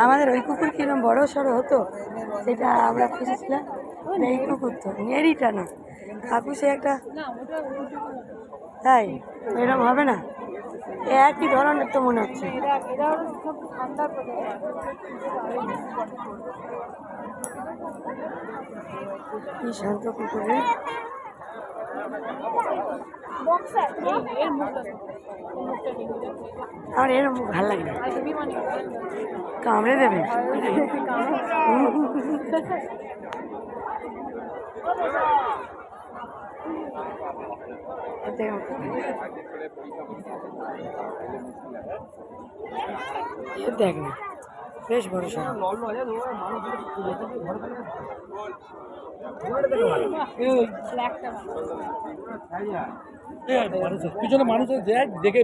আমাদের ওই কুকুর কিরম বড় সড়ো হতো সেটা আমরা খুঁজেছিলাম। এই কুকুর তো নেড়িটা না কাকু সে একটা, তাই এরকম হবে না? একই ধরনের তো মনে হচ্ছে। কি শান্ত কুকুরে, আমার এর মুখ ভালো লাগে না, কামড়ে দেবে। দেখ না বেশ বড় সব, পিছনে মানুষ দেখে